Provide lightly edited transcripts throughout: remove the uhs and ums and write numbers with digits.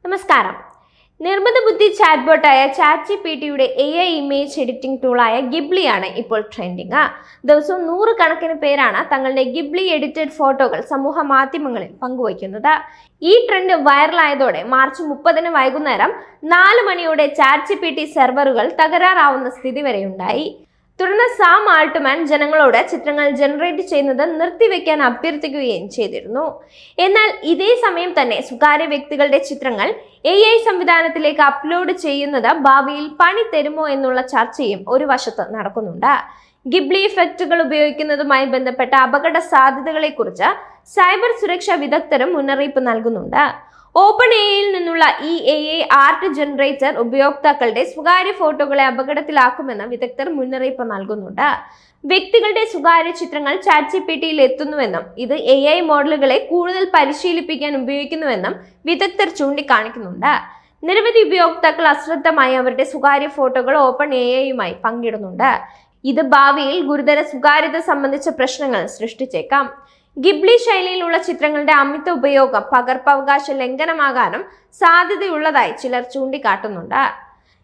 നമസ്കാരം. നിർമ്മിത ബുദ്ധി ചാറ്റ്ബോട്ടായ ChatGPTയുടെ AI ഇമേജ് എഡിറ്റിംഗ് ടൂളായ ഗിബ്ലിയാണ് ഇപ്പോൾ ട്രെൻഡിങ്. ദിവസവും 100 കണക്കിന് പേരാണ് തങ്ങളുടെ ഗിബ്ലി എഡിറ്റഡ് ഫോട്ടോകൾ സമൂഹ മാധ്യമങ്ങളിൽ പങ്കുവയ്ക്കുന്നത്. ഈ ട്രെൻഡ് വൈറലായതോടെ മാർച്ച് 30 വൈകുന്നേരം 4 മണിയോടെ ChatGPT സെർവറുകൾ തകരാറാവുന്ന സ്ഥിതി വരെയുണ്ടായി. തുടർന്ന് സാം ആൾട്ട്മാൻ ജനങ്ങളോട് ചിത്രങ്ങൾ ജനറേറ്റ് ചെയ്യുന്നത് നിർത്തിവെക്കാൻ അഭ്യർത്ഥിക്കുകയും ചെയ്തിരുന്നു. എന്നാൽ ഇതേ സമയം തന്നെ സ്വകാര്യ വ്യക്തികളുടെ ചിത്രങ്ങൾ AI സംവിധാനത്തിലേക്ക് അപ്ലോഡ് ചെയ്യുന്നത് ഭാവിയിൽ പണി തരുമോ എന്നുള്ള ചർച്ചയും ഒരു വശത്ത് നടക്കുന്നുണ്ട്. ഗിബ്ലി ഇഫക്റ്റുകൾ ഉപയോഗിക്കുന്നതുമായി ബന്ധപ്പെട്ട അപകട സാധ്യതകളെക്കുറിച്ച് സൈബർ സുരക്ഷാ വിദഗ്ധരും മുന്നറിയിപ്പ് നൽകുന്നുണ്ട്. ഓപ്പൺ എയിൽ നിന്നുള്ള ഈ AI ആർട്ട് ജനറേറ്റർ ഉപയോക്താക്കളുടെ സ്വകാര്യ ഫോട്ടോകളെ അപകടത്തിലാക്കുമെന്ന് വിദഗ്ധർ മുന്നറിയിപ്പ് നൽകുന്നുണ്ട്. വ്യക്തികളുടെ സ്വകാര്യ ചിത്രങ്ങൾ ChatGPTയിൽ എത്തുന്നുവെന്നും ഇത് AI മോഡലുകളെ കൂടുതൽ പരിശീലിപ്പിക്കാൻ ഉപയോഗിക്കുന്നുവെന്നും വിദഗ്ധർ ചൂണ്ടിക്കാണിക്കുന്നുണ്ട്. നിരവധി ഉപയോക്താക്കൾ അശ്രദ്ധമായി അവരുടെ സ്വകാര്യ ഫോട്ടോകൾ ഓപ്പൺ AIയുമായി പങ്കിടുന്നുണ്ട്. ഇത് ഭാവിയിൽ ഗുരുതര സ്വകാര്യത സംബന്ധിച്ച പ്രശ്നങ്ങൾ സൃഷ്ടിച്ചേക്കാം. ഗിബ്ലി ശൈലിയിലുള്ള ചിത്രങ്ങളുടെ അമിത ഉപയോഗം പകർപ്പവകാശ ലംഘനമാകാനും സാധ്യതയുള്ളതായി ചിലർ ചൂണ്ടിക്കാട്ടുന്നുണ്ട്.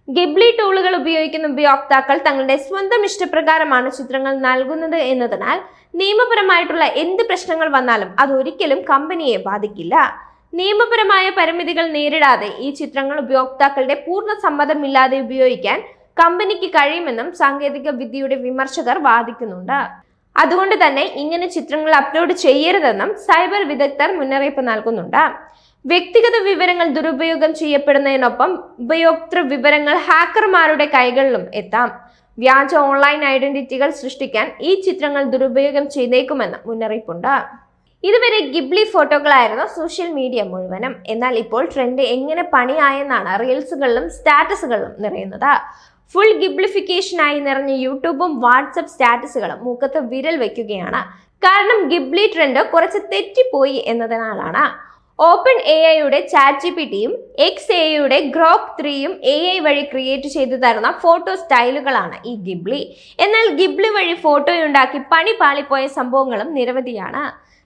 ഗിബ്ലി ടൂളുകൾ ഉപയോഗിക്കുന്ന ഉപയോക്താക്കൾ തങ്ങളുടെ സ്വന്തം ഇഷ്ടപ്രകാരമാണ് ചിത്രങ്ങൾ നൽകുന്നത് എന്നതിനാൽ നിയമപരമായിട്ടുള്ള എന്ത് പ്രശ്നങ്ങൾ വന്നാലും അതൊരിക്കലും കമ്പനിയെ ബാധിക്കില്ല. നിയമപരമായ പരിമിതികൾ നേരിടാതെ ഈ ചിത്രങ്ങൾ ഉപയോക്താക്കളുടെ പൂർണ്ണ സമ്മതമില്ലാതെ ഉപയോഗിക്കാൻ കമ്പനിക്ക് കഴിയുമെന്നും സാങ്കേതിക വിദ്യയുടെ വിമർശകർ വാദിക്കുന്നുണ്ട്. അതുകൊണ്ട് തന്നെ ഇങ്ങനെ ചിത്രങ്ങൾ അപ്ലോഡ് ചെയ്യരുതെന്നും സൈബർ വിദഗ്ധർ മുന്നറിയിപ്പ് നൽകുന്നുണ്ട്. വ്യക്തിഗത വിവരങ്ങൾ ദുരുപയോഗം ചെയ്യപ്പെടുന്നതിനൊപ്പം ഉപയോക്തൃ വിവരങ്ങൾ ഹാക്കർമാരുടെ കൈകളിലും എത്താം. വ്യാജ ഓൺലൈൻ ഐഡന്റിറ്റികൾ സൃഷ്ടിക്കാൻ ഈ ചിത്രങ്ങൾ ദുരുപയോഗം ചെയ്തേക്കുമെന്ന് മുന്നറിയിപ്പുണ്ട്. ഇതുവരെ ഗിബ്ലി ഫോട്ടോകളായിരുന്നു സോഷ്യൽ മീഡിയ മുഴുവനും. എന്നാൽ ഇപ്പോൾ ട്രെൻഡ് എങ്ങനെ പണിയായെന്നാണ് റീൽസുകളിലും സ്റ്റാറ്റസുകളിലും നിറയുന്നത്. ഫുൾ ഗിബ്ലിഫിക്കേഷനായി നിറഞ്ഞ യൂട്യൂബും വാട്സപ്പ് സ്റ്റാറ്റസുകളും മൂക്കത്ത് വിരൽ വയ്ക്കുകയാണ്. കാരണം ഗിബ്ലി ട്രെൻഡ് കുറച്ച് തെറ്റിപ്പോയി എന്നതിനാലാണ്. ഓപ്പൺ AIയുടെ ChatGPTയും XAIയുടെ Grok 3യും AI വഴി ക്രിയേറ്റ് ചെയ്തു തരുന്ന ഫോട്ടോ സ്റ്റൈലുകളാണ് ഈ ഗിബ്ലി. എന്നാൽ ഗിബ്ലി വഴി ഫോട്ടോയുണ്ടാക്കി പണി പാളിപ്പോയ സംഭവങ്ങളും നിരവധിയാണ്.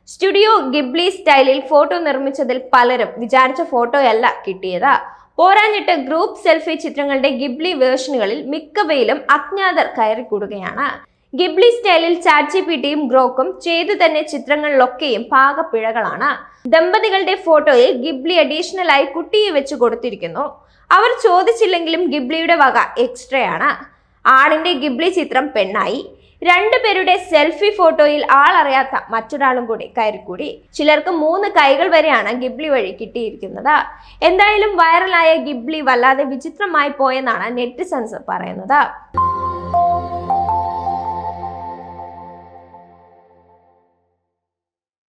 സ്റ്റുഡിയോ ഗിബ്ലി സ്റ്റൈലിൽ ഫോട്ടോ നിർമ്മിച്ചതിൽ പലരും വിചാരിച്ച ഫോട്ടോയല്ല കിട്ടിയത്. പോരാഞ്ഞിട്ട് ഗ്രൂപ്പ് സെൽഫി ചിത്രങ്ങളുടെ ഗിബ്ലി വേർഷനുകളിൽ മിക്കവയിലും അജ്ഞാതർ കയറിക്കൂടുകയാണ്. ഗിബ്ലി സ്റ്റൈലിൽ ChatGPTയും ഗ്രോക്കും ചെയ്തു തന്നെ ചിത്രങ്ങളിലൊക്കെയും പാകപ്പിഴകളാണ്. ദമ്പതികളുടെ ഫോട്ടോയിൽ ഗിബ്ലി അഡീഷണൽ ആയി കുട്ടിയെ വെച്ച് കൊടുത്തിരിക്കുന്നു. അവർ ചോദിച്ചില്ലെങ്കിലും ഗിബ്ലിയുടെ വക എക്സ്ട്രയാണ്. ആണിന്റെ ഗിബ്ലി ചിത്രം പെണ്ണായി. 2 പേരുടെ സെൽഫി ഫോട്ടോയിൽ ആളറിയാത്ത മറ്റൊരാളും കൂടി കയറിക്കൂടി. ചിലർക്ക് 3 കൈകൾ വരെയാണ് ഗിബ്ലി വഴി കിട്ടിയിരിക്കുന്നത്. എന്തായാലും വൈറലായ ഗിബ്ലി വല്ലാതെ വിചിത്രമായി പോയെന്നാണ് നെറ്റിസൺസ് പറയുന്നത്.